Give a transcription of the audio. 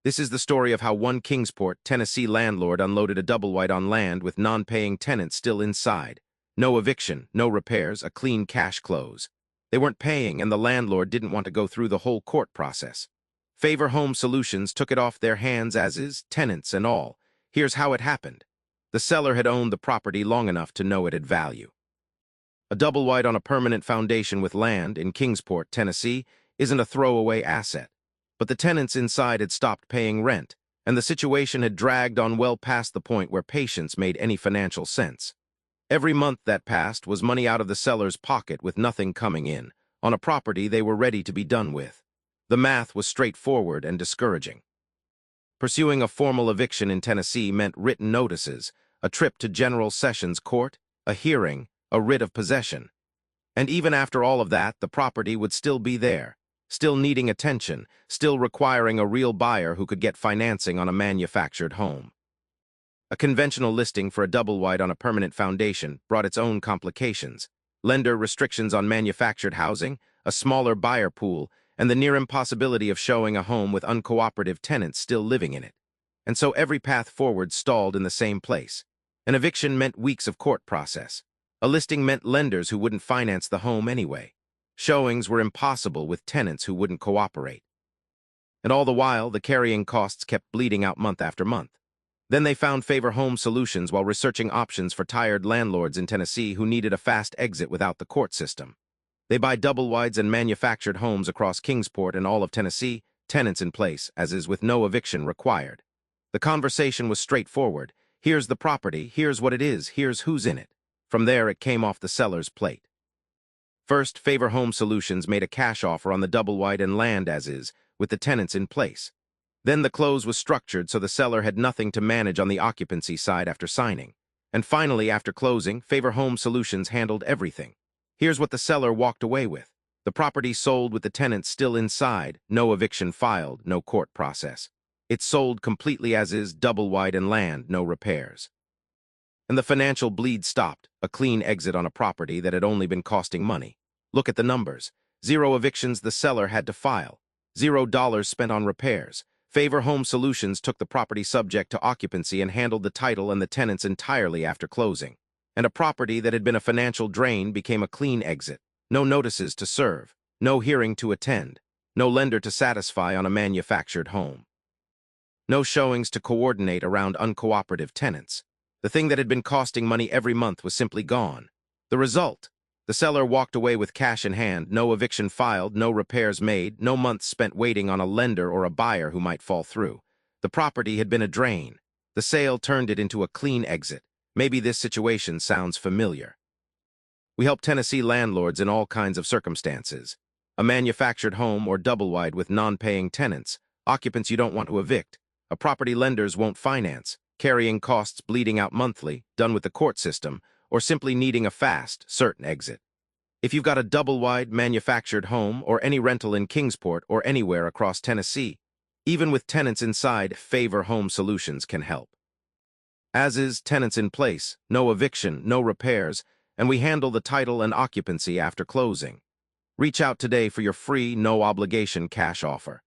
This is the story of how one Kingsport, Tennessee landlord unloaded a double-wide on land with non-paying tenants still inside. No eviction, no repairs, a clean cash close. They weren't paying, and the landlord didn't want to go through the whole court process. Favor Home Solutions took it off their hands as is, tenants and all. Here's how it happened. The seller had owned the property long enough to know it had value. A double-wide on a permanent foundation with land in Kingsport, Tennessee, isn't a throwaway asset. But the tenants inside had stopped paying rent, and the situation had dragged on well past the point where patience made any financial sense. Every month that passed was money out of the seller's pocket with nothing coming in, on a property they were ready to be done with. The math was straightforward and discouraging. Pursuing a formal eviction in Tennessee meant written notices, a trip to General Sessions Court, a hearing, a writ of possession. And even after all of that, the property would still be there, still needing attention, still requiring a real buyer who could get financing on a manufactured home. A conventional listing for a double-wide on a permanent foundation brought its own complications: lender restrictions on manufactured housing, a smaller buyer pool, and the near impossibility of showing a home with uncooperative tenants still living in it. And so every path forward stalled in the same place. An eviction meant weeks of court process. A listing meant lenders who wouldn't finance the home anyway. Showings were impossible with tenants who wouldn't cooperate. And all the while, the carrying costs kept bleeding out month after month. Then they found Favor Home Solutions while researching options for tired landlords in Tennessee who needed a fast exit without the court system. They buy double-wides and manufactured homes across Kingsport and all of Tennessee, tenants in place, as is with no eviction required. The conversation was straightforward. Here's the property, here's what it is, here's who's in it. From there, it came off the seller's plate. First, Favor Home Solutions made a cash offer on the double-wide and land as is, with the tenants in place. Then the close was structured so the seller had nothing to manage on the occupancy side after signing. And finally, after closing, Favor Home Solutions handled everything. Here's what the seller walked away with. The property sold with the tenants still inside, no eviction filed, no court process. It sold completely as is, double-wide and land, no repairs. And the financial bleed stopped, a clean exit on a property that had only been costing money. Look at the numbers. 0 evictions the seller had to file. $0 spent on repairs. Favor Home Solutions took the property subject to occupancy and handled the title and the tenants entirely after closing. And a property that had been a financial drain became a clean exit. No notices to serve, no hearing to attend, no lender to satisfy on a manufactured home. No showings to coordinate around uncooperative tenants. The thing that had been costing money every month was simply gone. The result: the seller walked away with cash in hand, no eviction filed, no repairs made, no months spent waiting on a lender or a buyer who might fall through. The property had been a drain. The sale turned it into a clean exit. Maybe this situation sounds familiar. We help Tennessee landlords in all kinds of circumstances. A manufactured home or double-wide with non-paying tenants, occupants you don't want to evict, a property lenders won't finance, carrying costs bleeding out monthly, done with the court system, or simply needing a fast, certain exit. If you've got a double-wide manufactured home or any rental in Kingsport or anywhere across Tennessee, even with tenants inside, Favor Home Solutions can help. As is, tenants in place, no eviction, no repairs, and we handle the title and occupancy after closing. Reach out today for your free, no-obligation cash offer.